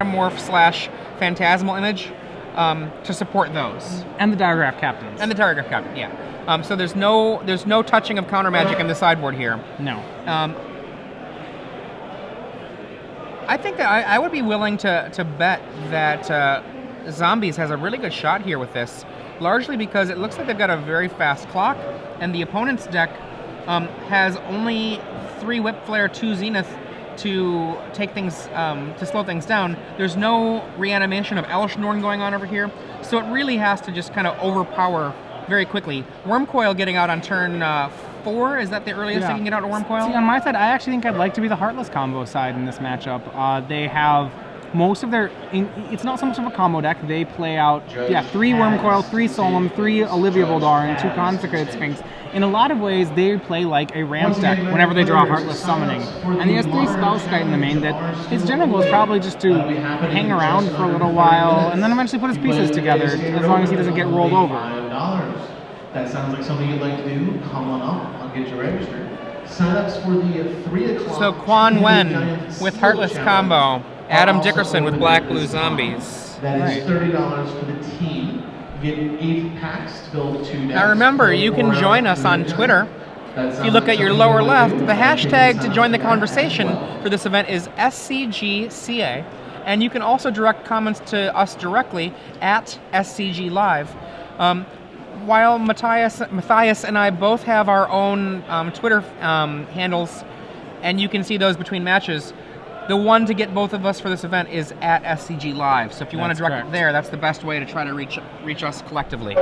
Morph slash Phantasmal Image to support those. And the Diagraph Captains. And the Diagraph Captain, yeah. So there's no touching of counter magic in the sideboard here. No. I think that I would be willing to bet that Zombies has a really good shot here with this, largely because it looks like they've got a very fast clock, and the opponent's deck has only 3 Whip Flare, 2 Zenith to take things, to slow things down. There's no reanimation of Elish Norn going on over here, so it really has to just kind of overpower very quickly. Wormcoil getting out on turn 4, is that the earliest they can get out a Wormcoil? See, on my side, I actually think I'd like to be the Heartless combo side in this matchup. They have most of their... it's not so much of a combo deck. They play out, 3 Wormcoil, 3 Solemn, 3 Olivia Voldar, and 2 Consecrated Sphinx. In a lot of ways, they play like a Rams deck whenever they draw Heartless Summoning. And he has 3 Spellskite in the main that his general goal is probably just to hang around for a little while and then eventually put his pieces together, as long as he doesn't get rolled over. That sounds like something you'd like to do. Come on up. I'll get you registered. Sign-ups for the 3 o'clock. So Quan Nguyen with Heartless combo. Adam Dickerson with Black Blue Zombies. That is $30 for the team. You get 8 packs to build 2 decks. Now remember, you can join us on Twitter. If you look at your lower left, the hashtag to join the conversation for this event is SCGSAC. And you can also direct comments to us directly at SCG Live. While Matthias and I both have our own Twitter handles, and you can see those between matches, the one to get both of us for this event is at SCG Live. So if you want to direct it there, that's the best way to try to reach us collectively.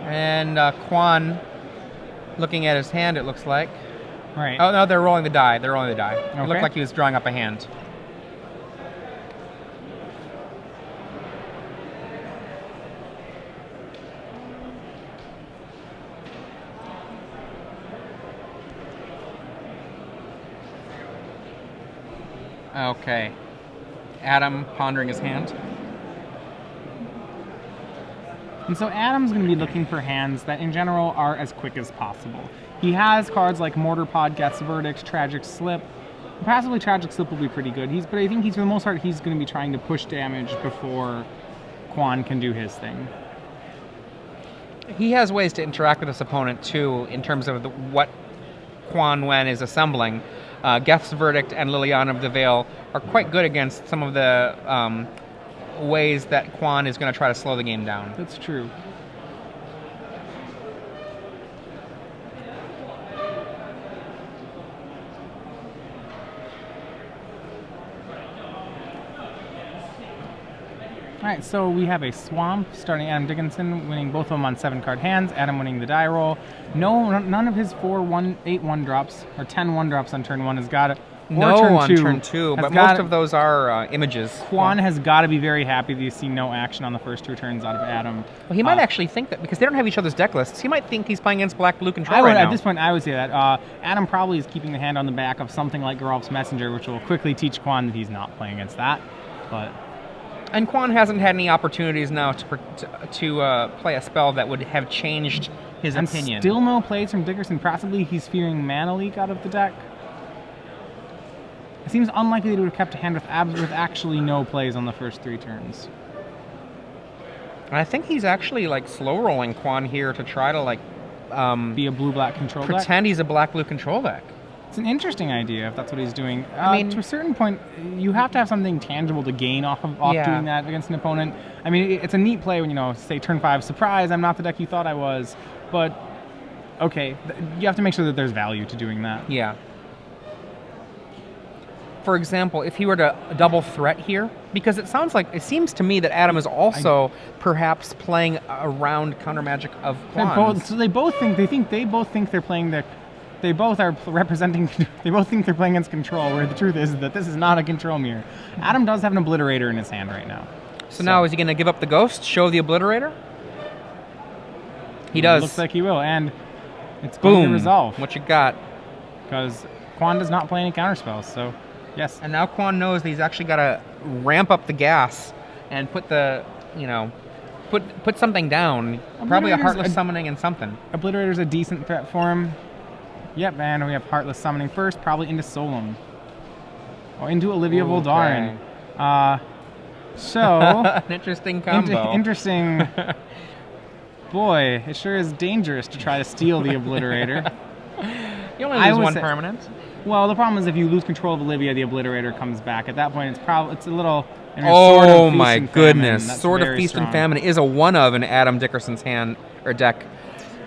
And Quan, looking at his hand, it looks like. Right. Oh, no, they're rolling the die. They're rolling the die. Okay. It looked like he was drawing up a hand. Okay. Adam pondering his hand. And so Adam's going to be looking for hands that, in general, are as quick as possible. He has cards like Mortar Pod, Guess Verdict, Tragic Slip. Possibly Tragic Slip will be pretty good. But I think for the most part, he's going to be trying to push damage before Quan can do his thing. He has ways to interact with his opponent, too, in terms of what Quan Nguyen is assembling. Geth's Verdict and Liliana of the Veil are quite good against some of the ways that Quan is going to try to slow the game down. That's true. Alright, so we have a Swamp, starting Adam Dickinson, winning both of them on 7-card hands, Adam winning the die roll. None of his 4 8 1-drops, or 10 1-drops on turn 1 has got it. No on turn 2, but most of those are images. Quan has got to be very happy that you see no action on the first 2 turns out of Adam. Well, he might actually think that, because they don't have each other's deck lists, he might think he's playing against Black-Blue control right now. At this point, I would say that. Adam probably is keeping the hand on the back of something like Geralf's Messenger, which will quickly teach Quan that he's not playing against that. And Quan hasn't had any opportunities now to play a spell that would have changed his opinion. Still no plays from Dickerson. Possibly he's fearing Mana Leak out of the deck. It seems unlikely that he would have kept a hand with actually no plays on the first 3 turns. And I think he's actually slow rolling Quan here to try to be a blue-black control deck. Pretend he's a black-blue control deck. It's an interesting idea if that's what he's doing. I mean, to a certain point, you have to have something tangible to gain off doing that against an opponent. I mean, it's a neat play when, say turn 5, surprise, I'm not the deck you thought I was. But, okay, you have to make sure that there's value to doing that. Yeah. For example, if he were to double threat here, because it seems to me that Adam is also perhaps playing around counter magic of Quan. So they both think they're playing the. They both are representing. They both think they're playing against control, where the truth is that this is not a control mirror. Adam does have an Obliterator in his hand right now. So now is he going to give up the Ghost, show the Obliterator? He does. Looks like he will, and it's going to resolve. What you got? Because Quan does not play any counter spells, so yes. And now Quan knows that he's actually got to ramp up the gas and put the put something down. Probably a Obliterator's Heartless Summoning and something. Obliterator's a decent threat for him. Yep, and we have Heartless Summoning first, probably into Solemn. Or into Olivia Voldaren. So... An interesting combo. Interesting. Boy, it sure is dangerous to try to steal the Obliterator. You only lose one permanent. Well, the problem is if you lose control of Olivia, the Obliterator comes back. At that point, it's a little... Oh my goodness! Sword of Feast and Famine is a one of in Adam Dickerson's hand or deck.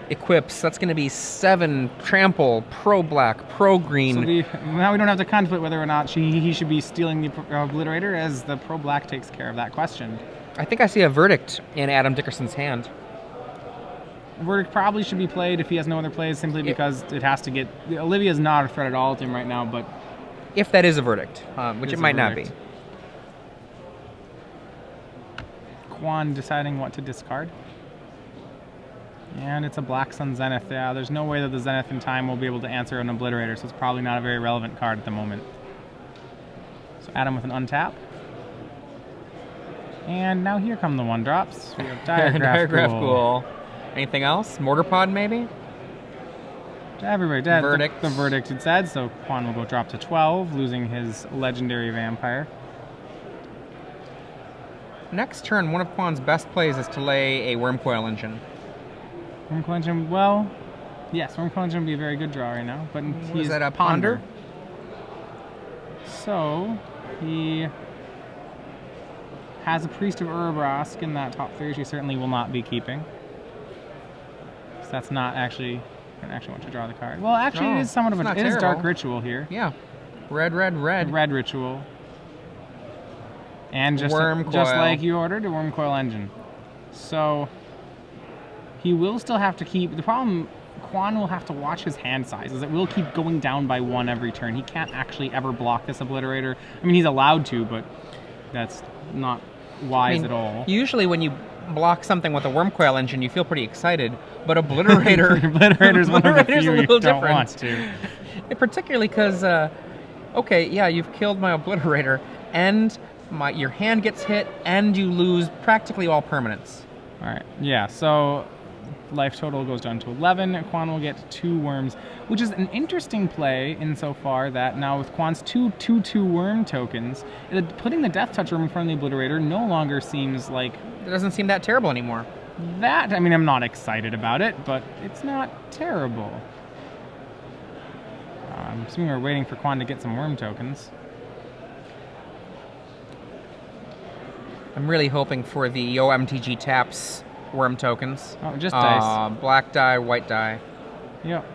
Equips. That's going to be 7 trample, pro black, pro green. So now we don't have to contemplate whether or not he should be stealing the Obliterator, as the pro black takes care of that question. I think I see a Verdict in Adam Dickerson's hand. Verdict probably should be played if he has no other plays, simply because it has to get... Olivia's not a threat at all to him right now, but... If that is a Verdict, which it might not be. Quan deciding what to discard. And it's a Black Sun Zenith. Yeah, there's no way that the Zenith in time will be able to answer an Obliterator, so it's probably not a very relevant card at the moment. So Adam with an untap. And now here come the 1-drops. We have Diagraph Ghoul. Anything else? Mortar Pod, maybe? Everybody dead. Verdict. The Verdict it said, so Quan will go drop to 12, losing his legendary vampire. Next turn, one of Quan's best plays is to lay a Wormcoil Engine. Wormcoil Engine, well, yes, Wormcoil Engine would be a very good draw right now, but he's that a Ponder? So, he has a Priest of Urbrask in that top 3, which he certainly will not be keeping. So that's not actually... I don't actually want to draw the card. Well, actually, it is somewhat of it is Dark Ritual here. Yeah. Red. Red Ritual. And just like you ordered, a Wormcoil Engine. So he will still have to keep... The problem, Quan will have to watch his hand size, is it will keep going down by 1 every turn. He can't actually ever block this Obliterator. I mean, he's allowed to, but that's not wise at all. Usually when you block something with a Wormcoil Engine, you feel pretty excited, but Obliterator... Obliterator's one of the few you don't want to. Particularly because, okay, yeah, you've killed my Obliterator, and your hand gets hit, and you lose practically all permanents. All right, yeah, so life total goes down to 11. Quan will get 2 worms, which is an interesting play insofar that now with Quan's 2/2/2 worm tokens, putting the Death Touch worm in front of the Obliterator no longer seems like... It doesn't seem that terrible anymore. I mean, I'm not excited about it, but it's not terrible. I'm assuming we're waiting for Quan to get some worm tokens. I'm really hoping for the Yo MTG taps worm tokens. Oh, just dice. Black die, white die. Yep.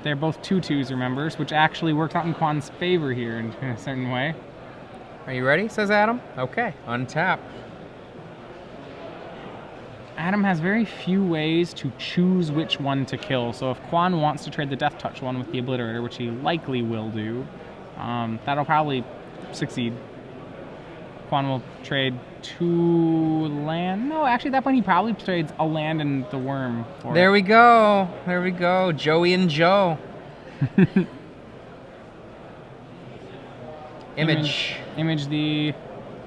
They're both 2/2s, remember, which actually works out in Quan's favor here in a certain way. Are you ready, says Adam? Okay, untap. Adam has very few ways to choose which one to kill, so if Quan wants to trade the Death Touch one with the Obliterator, which he likely will do, that'll probably succeed. Quan will trade 2 land. No, actually, at that point, he probably trades a land and the worm for There we go. There we go. Joey and Joe. Image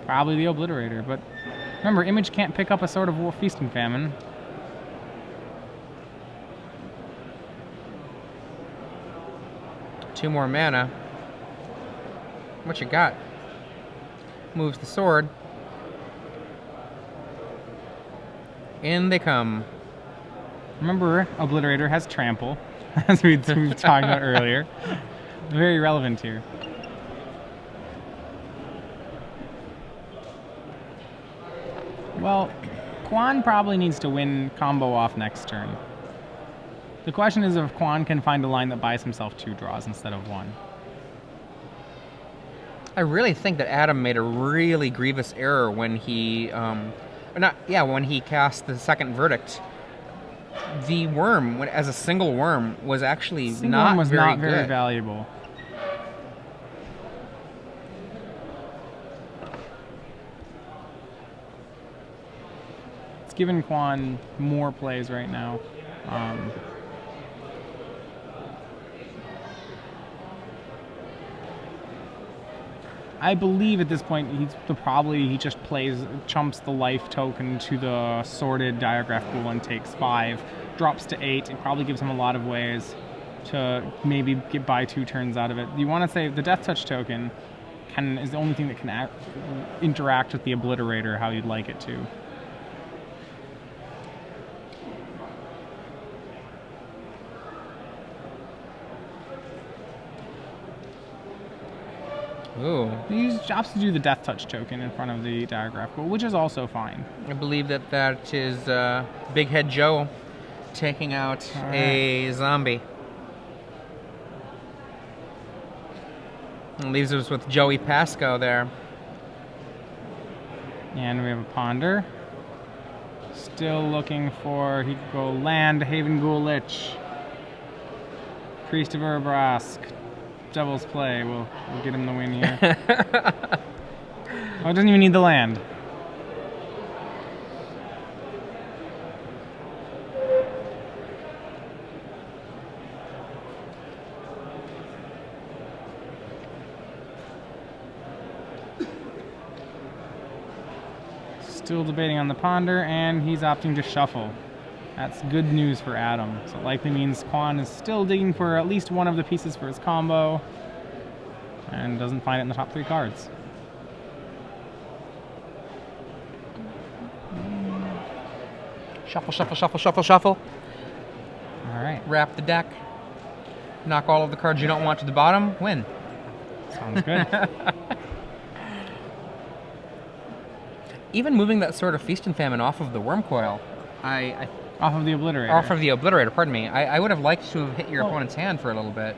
Probably the Obliterator, but remember, Image can't pick up a Sword of War, Feast and Famine. Two more mana. What you got? Moves the sword. In they come. Remember, Obliterator has Trample, as we've talked about earlier. Very relevant here. Well, Quan probably needs to win combo off next turn. The question is if Quan can find a line that buys himself 2 draws instead of 1. I really think that Adam made a really grievous error when he, when he cast the second Verdict. The worm, as a single worm, was actually not very valuable. It's given Quan more plays right now. I believe at this point he just chumps the life token to the sorted diagraph pool and takes 5, drops to 8. It probably gives him a lot of ways to maybe buy 2 turns out of it. You want to say the Death Touch token is the only thing that can interact with the Obliterator how you'd like it to. Ooh. He opts to do the Death Touch token in front of the diagraph pool, which is also fine. I believe that is Big Head Joe taking out a zombie. And leaves us with Joey Pasco there. And we have a Ponder. Still looking for, he could go land, Haven Ghoul Lich. Priest of Urbrask. Devil's Play. We'll get him the win here. Oh, it doesn't even need the land. Still debating on the Ponder, and he's opting to shuffle. That's good news for Adam. So it likely means Quan is still digging for at least one of the pieces for his combo and doesn't find it in the top 3 cards. Shuffle, shuffle, shuffle, shuffle, shuffle. All right. Wrap the deck. Knock all of the cards you don't want to the bottom. Win. Sounds good. Even moving that sort of Feast and Famine off of the Worm Coil, Off of the Obliterator. Off of the Obliterator, pardon me. I would have liked to have hit your opponent's hand for a little bit.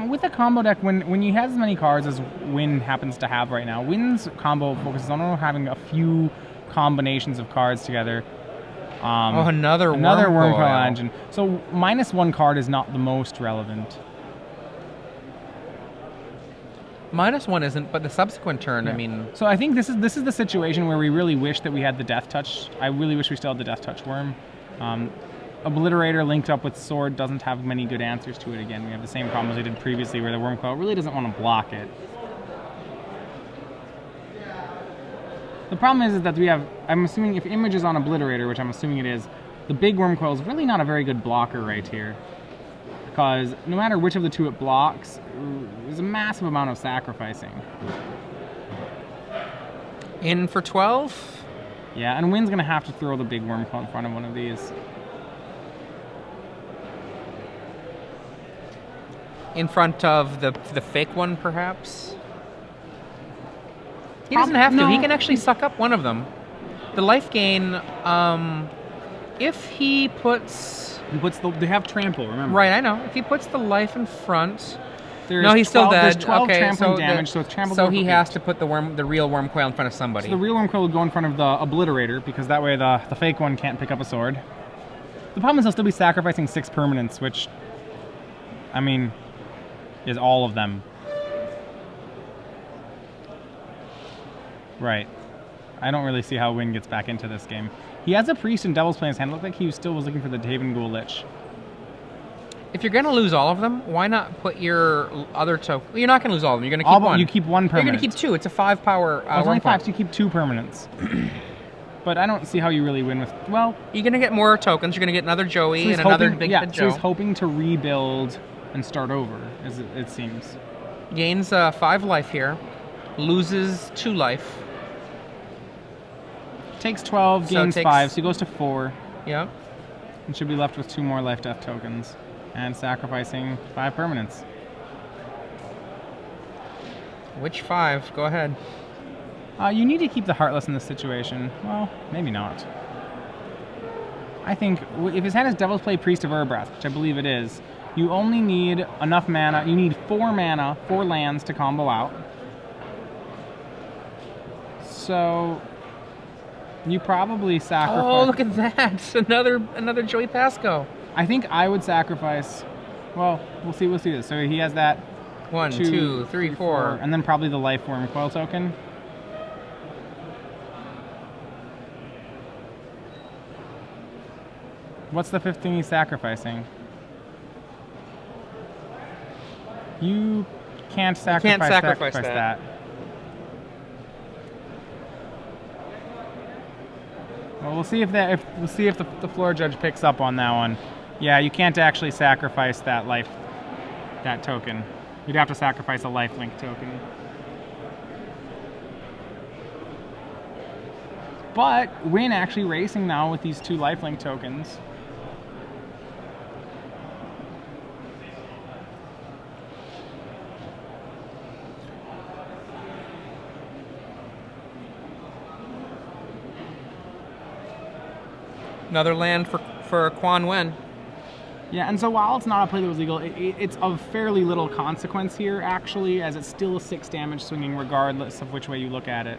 With a combo deck, when you have as many cards as Nguyen happens to have right now, Nguyen's combo focuses on having a few combinations of cards together. Another Worm Coil engine. So -1 card is not the most relevant. -1 isn't, but the subsequent turn, Yeah. I mean... So I think this is the situation where we really wish that we had the Death Touch. I really wish we still had the Death Touch Worm. Obliterator linked up with Sword doesn't have many good answers to it again. We have the same problem as we did previously where the Worm Coil really doesn't want to block it. The problem is that we have, I'm assuming if Image is on Obliterator, which I'm assuming it is, the big Worm Coil is really not a very good blocker right here. Because no matter which of the 2 it blocks, there's a massive amount of sacrificing. In for 12? Yeah, and Nguyen's going to have to throw the big Worm Coil in front of one of these. In front of the fake one, perhaps? He doesn't have to. No. He can actually suck up one of them. The life gain, if he puts... They have trample, remember? Right, I know. If he puts the life in front... There's no, he's still dead. There's 12 okay, trampling so damage, so it's trample. So he has to put the real Worm Coil in front of somebody. So the real Worm Coil will go in front of the Obliterator, because that way the fake one can't pick up a sword. The problem is he'll still be sacrificing 6 permanents, which, I mean, is all of them. Right. I don't really see how Nguyen gets back into this game. He has a Priest and Devil's Play in his hand. It looked like he still was looking for the Haven Ghoul Lich. If you're going to lose all of them, why not put your other token... Well, you're not going to lose all of them. You're going to keep one. You keep 1 permanent. You're going to keep 2. It's a 5 power... it's only 5, so you keep 2 permanents. But I don't see how you really win with... Well... You're going to get more tokens. You're going to get another Joey and another Big Head Joe. So he's hoping to rebuild and start over, as it seems. Gains 5 life here. Loses 2 life. Takes 12, gains 5, so he goes to 4. Yep. And should be left with 2 more life death tokens. And sacrificing 5 permanents. Which 5? Go ahead. You need to keep the Heartless in this situation. Well, maybe not. I think if his hand is Devil's Play, Priest of Urbrask, which I believe it is, you only need enough mana. You need 4 mana, 4 lands to combo out. So you probably sacrifice. Oh, look at that! Another Joey Pasco. I think I would sacrifice. Well, we'll see this. So he has that 1, 2, 3, 4. And then probably the Life Worm Coil token. What's the 5th thing he's sacrificing? can't sacrifice that. Well, we'll see if the floor judge picks up on that one. Yeah, you can't actually sacrifice that token. You'd have to sacrifice a lifelink token. But Nguyen actually racing now with these 2 lifelink tokens. Another land for Quan Nguyen. Yeah, and so while it's not a play that was legal, it's of fairly little consequence here, actually, as it's still a 6 damage swinging regardless of which way you look at it.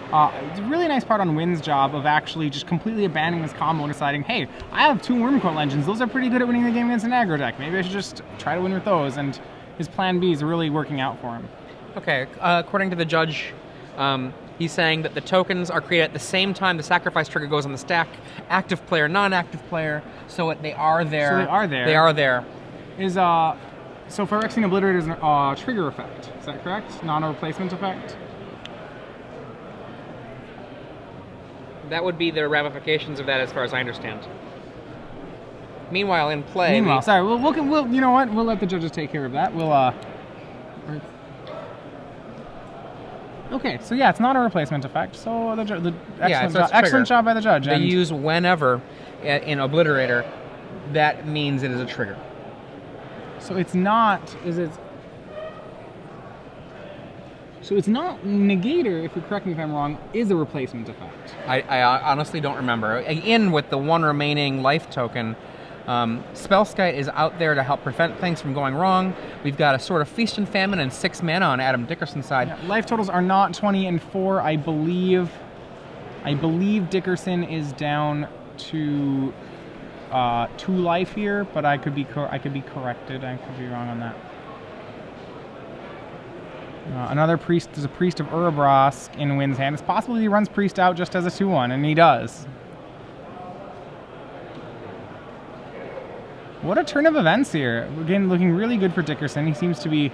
It's a really nice part on Nguyen's job of actually just completely abandoning this combo and deciding, hey, I have 2 Wormcoil engines. Those are pretty good at winning the game against an aggro deck. Maybe I should just try to win with those, and his plan B is really working out for him. Okay, according to the judge, he's saying that the tokens are created at the same time the sacrifice trigger goes on the stack. Active player, non-active player, so they are there. So they are there. They are there. So Phyrexian Obliterator is a trigger effect. Is that correct? Not a replacement effect? That would be the ramifications of that, as far as I understand. Meanwhile, in play. We'll you know what? We'll let the judges take care of that. Okay, so yeah, it's not a replacement effect. So excellent job by the judge. They use whenever in Obliterator. That means it is a trigger. So it's not. So it's not Negator, if you correct me if I'm wrong, is a replacement effect. I honestly don't remember. In with the 1 remaining life token, Spellskite is out there to help prevent things from going wrong. We've got a sort of Feast and Famine and 6 mana on Adam Dickerson's side. Yeah, life totals are not 20 and 4. I believe Dickerson is down to 2 life here, but I could be corrected. I could be wrong on that. Another priest. There's a Priest of Urabrosk in Nguyen's hand. It's possible he runs Priest out just as a 2/1, and he does. What a turn of events here. Again, looking really good for Dickerson. He seems to be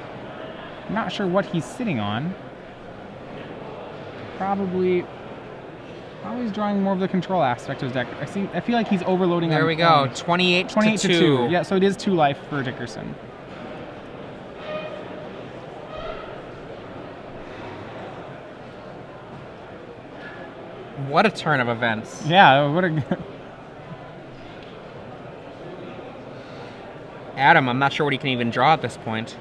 not sure what he's sitting on. Probably he's drawing more of the control aspect of his deck. I feel like he's overloading. There we go. 28 to 2. Yeah, so it is 2 life for Dickerson. What a turn of events. Yeah, what a... Adam, I'm not sure what he can even draw at this point.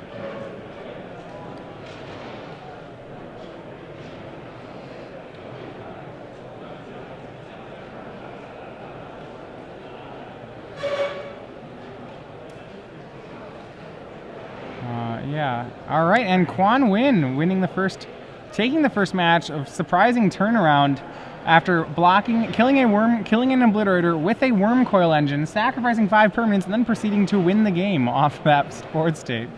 Yeah. All right, and Quan Nguyen taking the first match of surprising turnaround after killing an Obliterator with a Wormcoil engine, sacrificing 5 permanents, and then proceeding to win the game off that board state.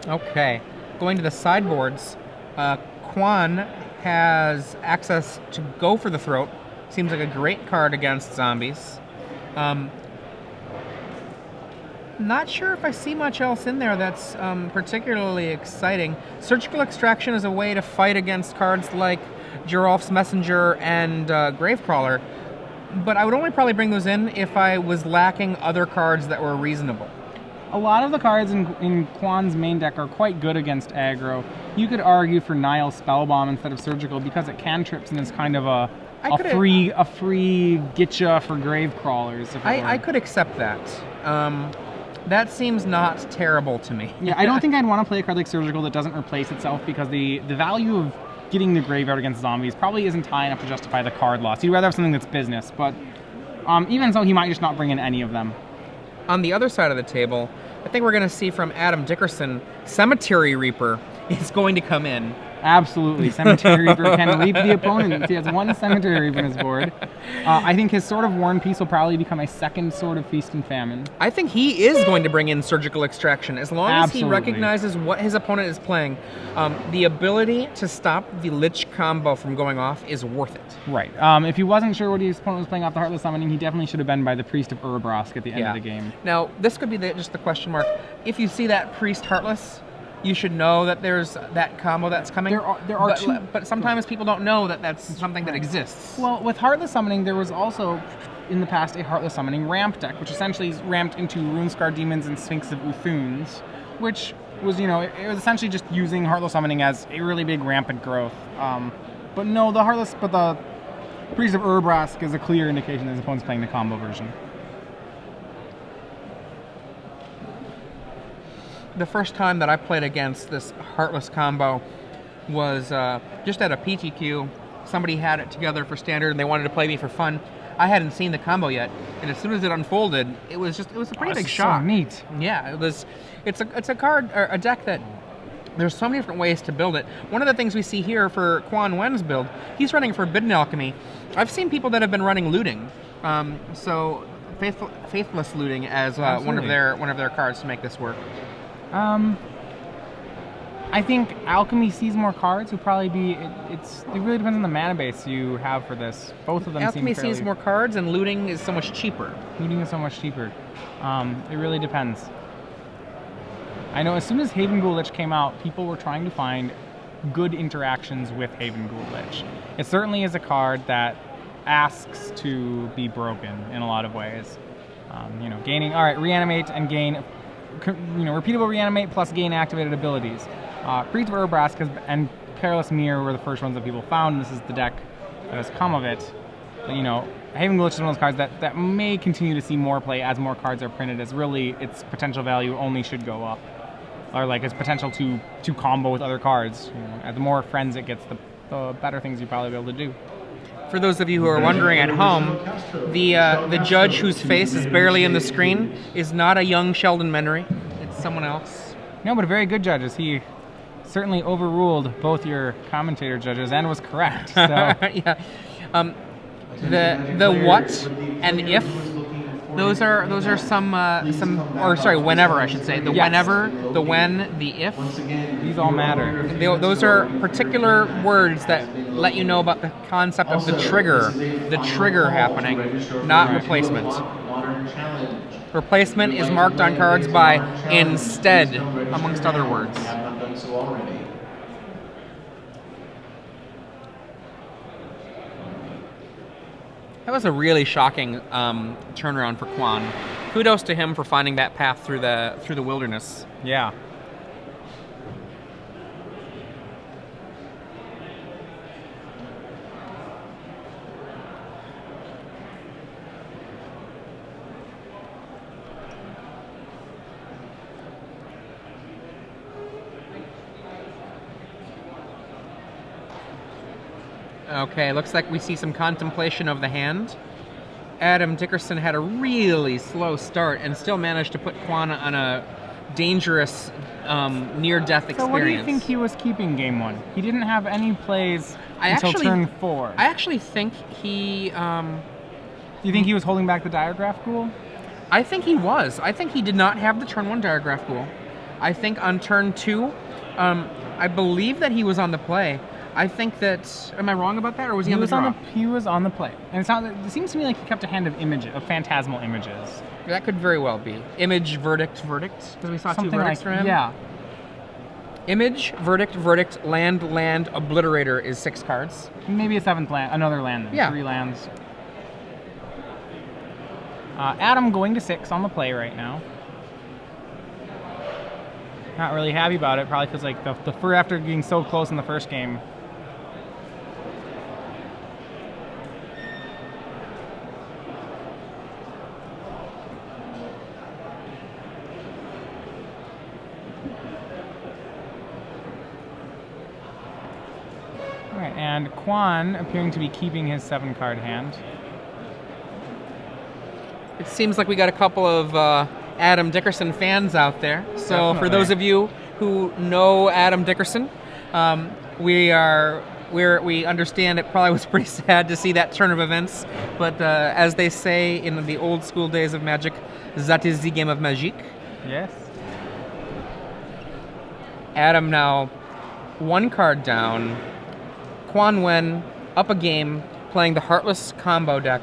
Okay, going to the sideboards, Quan has access to Go for the Throat. Seems like a great card against zombies. Not sure if I see much else in there that's particularly exciting. Surgical Extraction is a way to fight against cards like Geralf's Messenger and Gravecrawler, but I would only probably bring those in if I was lacking other cards that were reasonable. A lot of the cards in Quan's main deck are quite good against aggro. You could argue for Nile Spellbomb instead of Surgical because it cantrips and is kind of a free getcha for Gravecrawlers. I could accept that. That seems not terrible to me. Yeah, I don't think I'd want to play a card like Surgical that doesn't replace itself because the value of getting the graveyard against zombies probably isn't high enough to justify the card loss. You'd rather have something that's business, but even so, he might just not bring in any of them. On the other side of the table, I think we're going to see from Adam Dickerson Cemetery Reaper. is going to come in. Absolutely. Cemetery Reaper can reap the opponent. He has one Cemetery Reaper on his board. I think his Sword of War and Peace will probably become a second Sword of Feast and Famine. I think he is going to bring in Surgical Extraction. As long as he Absolutely. recognizes what his opponent is playing, the ability to stop the Lich combo from going off is worth it. Right. If he wasn't sure what his opponent was playing off the Heartless Summoning, he definitely should have been by the Priest of Urbrask at the end of the game. Now, this could be just the question mark. If you see that Priest Heartless, you should know that there's that combo that's coming. There are two, but sometimes people don't know that that's something that exists. Well, with Heartless Summoning, there was also, in the past, a Heartless Summoning ramp deck, which essentially is ramped into Runescar Demons and Sphinx of Uthuns, which was, you know, it was essentially just using Heartless Summoning as a really big rampant growth. But no, the Priest of Urbrask is a clear indication that his opponent's playing the combo version. The first time that I played against this Heartless combo was just at a PTQ. Somebody had it together for Standard and they wanted to play me for fun. I hadn't seen the combo yet, and as soon as it unfolded, it was a pretty big shock. So neat. Yeah, it's a card or a deck that there's so many different ways to build it. One of the things we see here for Quan Nguyen's build, he's running Forbidden Alchemy. I've seen people that have been running Looting, so Faithless Looting as one of their cards to make this work. I think Alchemy sees more cards. Would probably be it really depends on the mana base you have for this. Both of them. Alchemy seem sees more cards, and Looting is so much cheaper. Looting is so much cheaper. It really depends. I know as soon as Haven Ghoul Lich came out, people were trying to find good interactions with Haven Ghoul Lich. It certainly is a card that asks to be broken in a lot of ways. You know, gaining reanimate and gain. You know, repeatable reanimate plus gain activated abilities. Priest of Urbrask and Perilous Mirror were the first ones that people found, and this is the deck that has come of it. But, you know, Haven Ghoul Lich is one of those cards that may continue to see more play as more cards are printed, as really its potential value only should go up. Or like its potential to combo with other cards. You know, the more friends it gets, the better things you'll probably be able to do. For those of you who are wondering at home, the judge whose face is barely in the screen is not a young Sheldon Menery. It's someone else. No, but a very good judge, as he certainly overruled both your commentator judges and was correct. So. Yeah. The what and if, those are some or sorry, whenever I should say. The yes. Whenever, the when, the if. These all matter. Those are particular words that let you know about the concept of the trigger happening, not replacement. Replacement is marked on cards by instead, amongst other words. That was a really shocking turnaround for Quan. Kudos to him for finding that path through the wilderness. Yeah. Okay, looks like we see some contemplation of the hand. Adam Dickerson had a really slow start and still managed to put Quan on a dangerous near-death experience. So what do you think he was keeping game one? He didn't have any plays until turn 4. I actually think he... Do you think he was holding back the Diagraph Ghoul? I think he was. I think he did not have the turn 1 Diagraph Ghoul. I think on turn 2, I believe that he was on the play. I think that... Am I wrong about that, or was he on the draw? He was on the play. And it seems to me like he kept a hand of phantasmal images. That could very well be. Image, verdict. Because we saw Something 2 verdicts like, for him. Yeah. Image, verdict, land, obliterator is 6 cards. Maybe a 7th land, another land then. Yeah. 3 lands. Adam going to 6 on the play right now. Not really happy about it. Probably feels like after being so close in the first game. Alright, and Quan appearing to be keeping his 7-card hand. It seems like we got a couple of Adam Dickerson fans out there. So Definitely. for those of you who know Adam Dickerson, we understand it probably was pretty sad to see that turn of events, but as they say in the old school days of Magic, that is the game of Magic. Yes. Adam now 1 card down. Quan Nguyen up a game, playing the Heartless combo deck.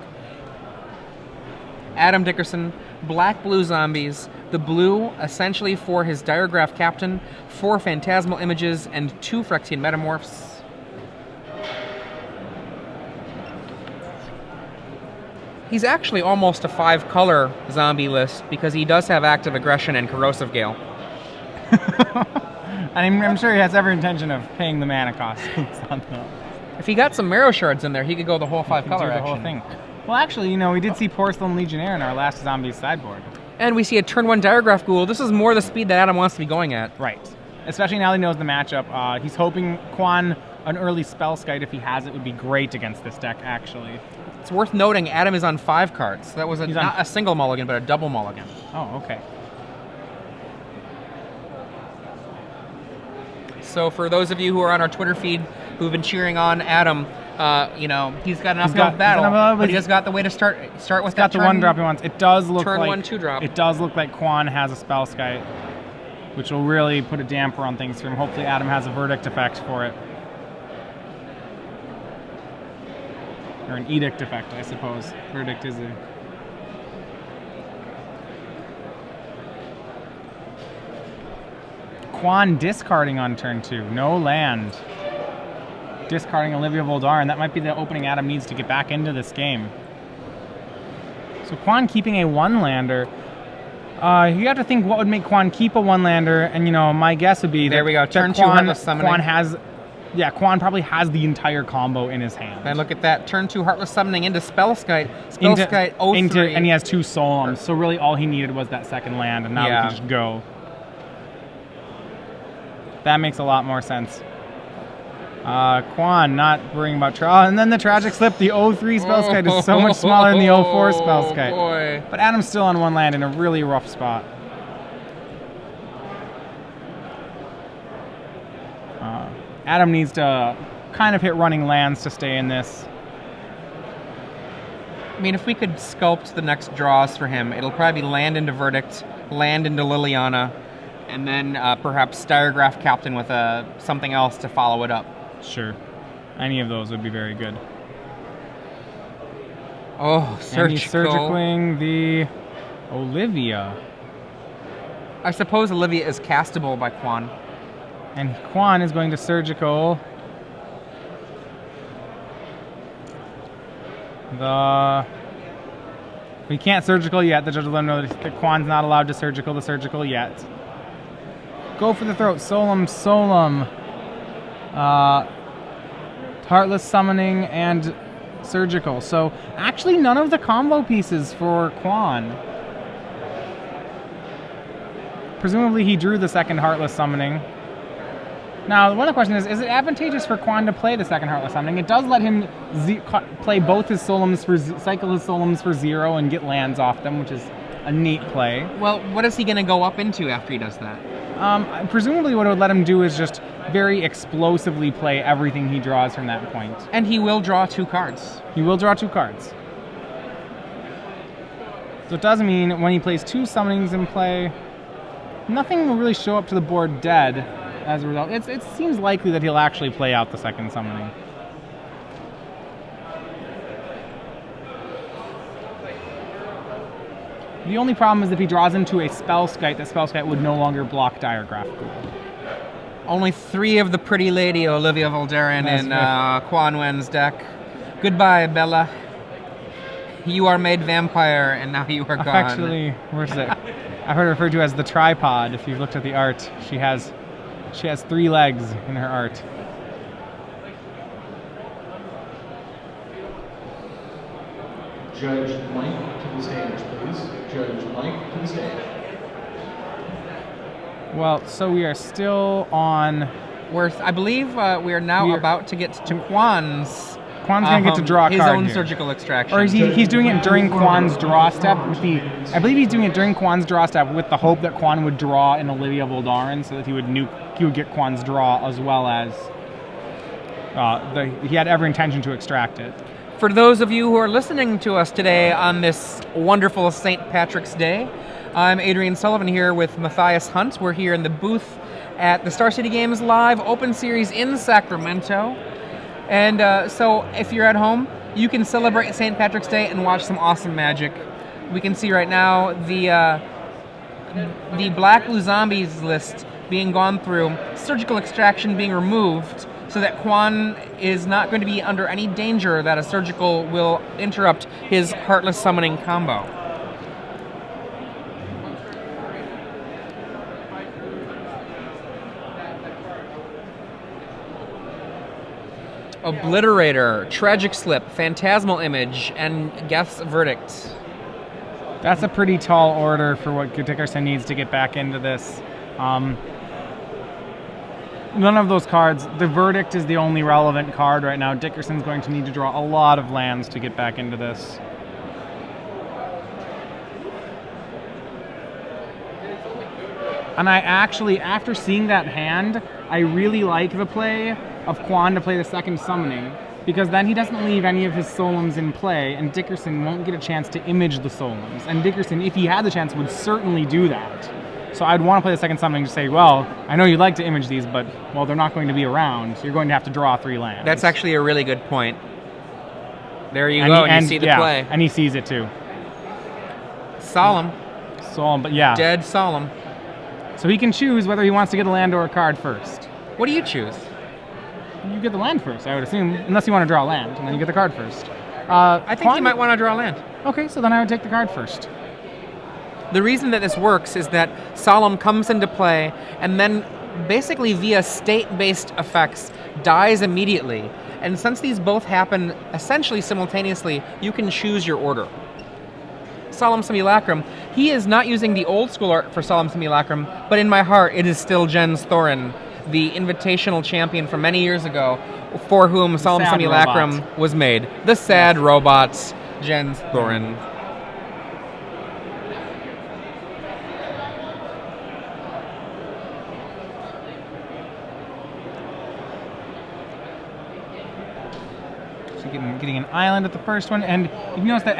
Adam Dickerson, black-blue zombies. The blue, essentially for his Diregraph Captain, 4 Phantasmal Images, and 2 Phyrexian Metamorphs. He's actually almost a 5-color zombie list because he does have Active Aggression and Corrosive Gale. I'm sure he has every intention of paying the mana cost. If he got some Marrow Shards in there, he could go the whole 5-color the action. whole thing. Well, actually, you know, we did see Porcelain Legionnaire in our last Zombies sideboard. And we see a turn 1 Diregraph Ghoul. This is more the speed that Adam wants to be going at. Right. Especially now that he knows the matchup. He's hoping Quan, an early Spellskite, if he has it, would be great against this deck, actually. It's worth noting Adam is on 5 cards. So that was not a single mulligan, but a double mulligan. Oh, okay. So for those of you who are on our Twitter feed who've been cheering on Adam, you know, he's got an uphill battle, but he just got the way to start with that got the turn, 1-drop he wants. It does look turn like 1 2-drop. It does look like Quan has a Spellskite, which will really put a damper on things for him. Hopefully Adam has a Verdict effect for it. Or an Edict effect, I suppose. Verdict is a... Quan discarding on turn 2. No land. Discarding Olivia Voldaren. That might be the opening Adam needs to get back into this game. So Quan keeping a 1-lander. You have to think what would make Quan keep a 1-lander, and you know, my guess would be there that, we go. Turn 2 Quan, Heartless Summoning. Quan probably has the entire combo in his hand. And look at that. Turn 2 Heartless Summoning into Spellskite. Spellskite 0-3. And he has 2 Solemns, so really all he needed was that second land, and now we can just go. That makes a lot more sense. Quan not worrying about trial. And then the tragic slip, the 0-3 Spellskite is so much smaller than the 0-4 Spellskite. Boy. But Adam's still on 1 land in a really rough spot. Adam needs to kind of hit running lands to stay in this. I mean, if we could sculpt the next draws for him, it'll probably be land into Verdict, land into Liliana, and then perhaps Diregraph Captain with something else to follow it up. Sure. Any of those would be very good. Oh, Surgical. And he's Surgicling the Olivia. I suppose Olivia is castable by Quan. And Quan is going to Surgical we can't Surgical yet. The judge will let him know that Quan's not allowed to Surgical the Surgical yet. Go for the throat. Solemn. Heartless Summoning and Surgical. So actually none of the combo pieces for Quan. Presumably he drew the second Heartless Summoning. Now, one of the questions is it advantageous for Quan to play the second Heartless Summoning? It does let him play both his Solemns cycle his Solemns for 0 and get lands off them, which is a neat play. Well, what is he going to go up into after he does that? Presumably what it would let him do is just very explosively play everything he draws from that point. And he will draw 2 cards. He will draw 2 cards. So it does mean when he plays 2 summonings in play, nothing will really show up to the board dead as a result. It seems likely that he'll actually play out the second summoning. The only problem is if he draws into a Spellskite, the Spellskite would no longer block Diregraph Ghoul. Only 3 of the pretty lady Olivia Voldaren in Quan Nguyen's deck. Goodbye, Bella. You are made vampire, and now you are gone. Actually, where's it? I've heard it referred to as the tripod. If you've looked at the art, she has 3 legs in her art. Judge Mike to the stage, please. Judge Mike to the stage. Well, so we are still on... I believe we are now about to get to Quan's Quan's going to get to draw a his card own here. surgical extraction. Or he's doing it during Quan's draw step with the... I believe he's doing it during Quan's draw step with the hope that Quan would draw an Olivia Voldaren so that he would get Quan's draw as well as... he had every intention to extract it. For those of you who are listening to us today on this wonderful St. Patrick's Day, I'm Adrian Sullivan here with Matthias Hunt. We're here in the booth at the Star City Games Live Open Series in Sacramento. And so if you're at home, you can celebrate St. Patrick's Day and watch some awesome Magic. We can see right now the Black Blue Zombies list being gone through, surgical extraction being removed, so that Quan is not going to be under any danger that a surgical will interrupt his Heartless Summoning combo. Obliterator, Tragic Slip, Phantasmal Image, and Geth's Verdict. That's a pretty tall order for what Dickerson needs to get back into this. None of those cards. The Verdict is the only relevant card right now. Dickerson's going to need to draw a lot of lands to get back into this. And I actually, after seeing that hand, I really like the play of Quan to play the second summoning, because then he doesn't leave any of his Solums in play, and Dickerson won't get a chance to image the Solums. And Dickerson, if he had the chance, would certainly do that. So I'd want to play the second summoning to say, well, I know you'd like to image these, but, well, they're not going to be around, so you're going to have to draw 3 lands. That's actually a really good point. There you go, and you see the play. And he sees it too. Solemn. Solemn, but yeah. Dead solemn. So he can choose whether he wants to get a land or a card first. What do you choose? You get the land first, I would assume, unless you want to draw a land, and then you get the card first. I think you might want to draw a land. Okay, so then I would take the card first. The reason that this works is that Solemn comes into play and then basically via state-based effects dies immediately. And since these both happen essentially simultaneously, you can choose your order. Solemn Simulacrum, he is not using the old school art for Solemn Simulacrum, but in my heart it is still Jens Thorin, the invitational champion from many years ago, for whom Solemn Simulacrum was made. The sad robots, Jens Thorin. So getting an island at the first one, and you notice that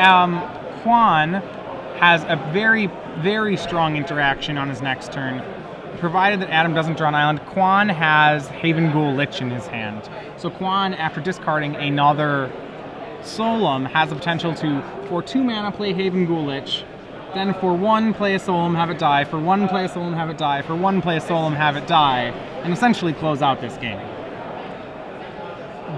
Quan has a very, very strong interaction on his next turn. Provided that Adam doesn't draw an island, Quan has Haven Ghoul Lich in his hand. So Quan, after discarding another Solemn, has the potential to, for 2 mana, play Haven Ghoul Lich, then for 1, play a Solemn, have it die, for 1, play a Solemn, have it die, for 1, play a Solemn, have it die, and essentially close out this game.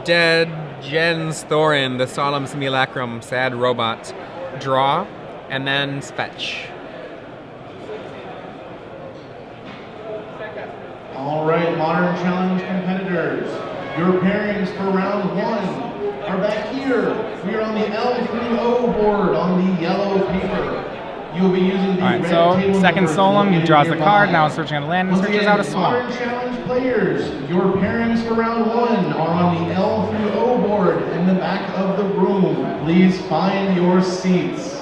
Dead Jens Thorin, the Solemn Simulacrum, sad robot. Draw, and then fetch. All right, Modern Challenge competitors, your pairings for round 1 are back here. We are on the L3O board on the yellow paper. You will be using the red table. So second Solemn, he draws a card, now it's searching out a land and searches out a swamp. Modern Challenge players, your pairings for round 1 are on the L3O board in the back of the room. Please find your seats.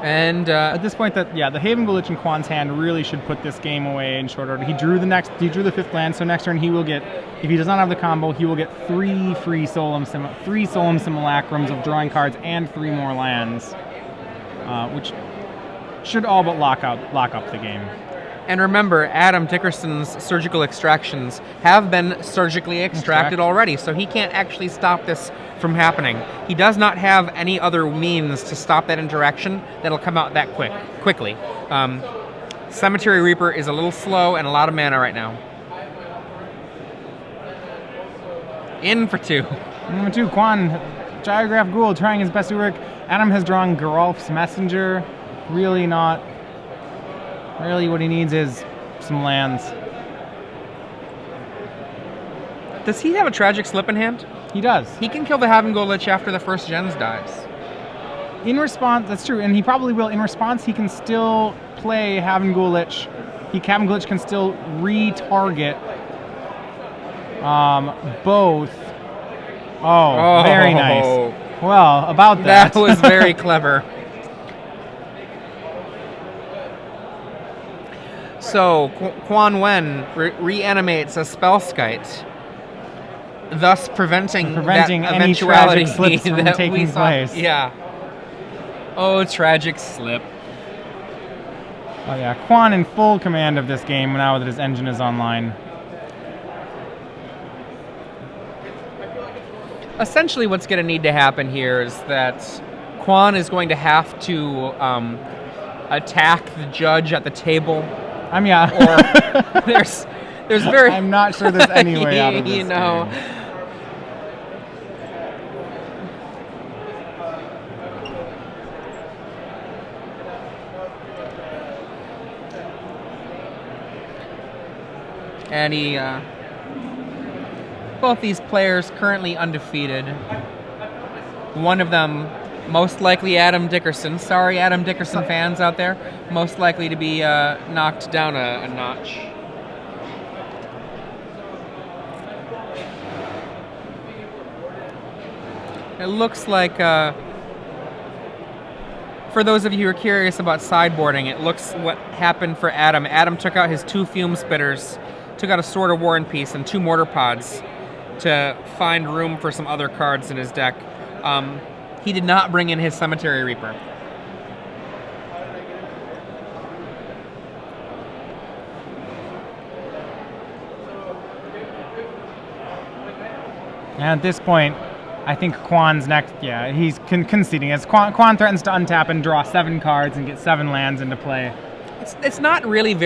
And at this point, the Haven Ghoul Lich in Quan's hand really should put this game away in short order. He drew the 5th land, so next turn he will get, if he does not have the combo, he will get 3 Solemn Simulacrums of drawing cards and 3 more lands, which should all but lock up the game. And remember, Adam Dickerson's surgical extractions have been surgically extracted already, so he can't actually stop this from happening. He does not have any other means to stop that interaction that'll come out that quickly. Cemetery Reaper is a little slow and a lot of mana right now. In for 2. Number 2, Quan, Gyrograph Ghoul, trying his best to work. Adam has drawn Geralf's Messenger. Really what he needs is some lands. Does he have a Tragic Slip in hand? He does. He can kill the Haven Ghoul Lich after the first Gens dies. In response, that's true, and he probably will. In response, he can still play Haven Ghoul Lich. Haven Ghoul Lich can still re-target both Oh, very nice. Well, about that. That was very clever. So, Quan Nguyen reanimates a Spellskite, thus preventing that any eventuality tragic slips from that taking we saw. place. Yeah. Oh, tragic slip. Oh yeah, Quan in full command of this game now that his engine is online. Essentially, what's going to need to happen here is that Quan is going to have to attack the judge at the table. Yeah. Or there's very. I'm not sure there's any way out of this you know. game. And both these players currently undefeated. One of them, most likely Adam Dickerson. Sorry, Adam Dickerson fans out there. Most likely to be knocked down a notch. It looks like, for those of you who are curious about sideboarding, it looks what happened for Adam. Adam took out his 2 Fume Spitters, took out a Sword of War and Peace and 2 Mortar Pods to find room for some other cards in his deck. He did not bring in his Cemetery Reaper. And at this point, I think Quan's next. Yeah, he's conceding. As Quan threatens to untap and draw 7 cards and get 7 lands into play. It's not really very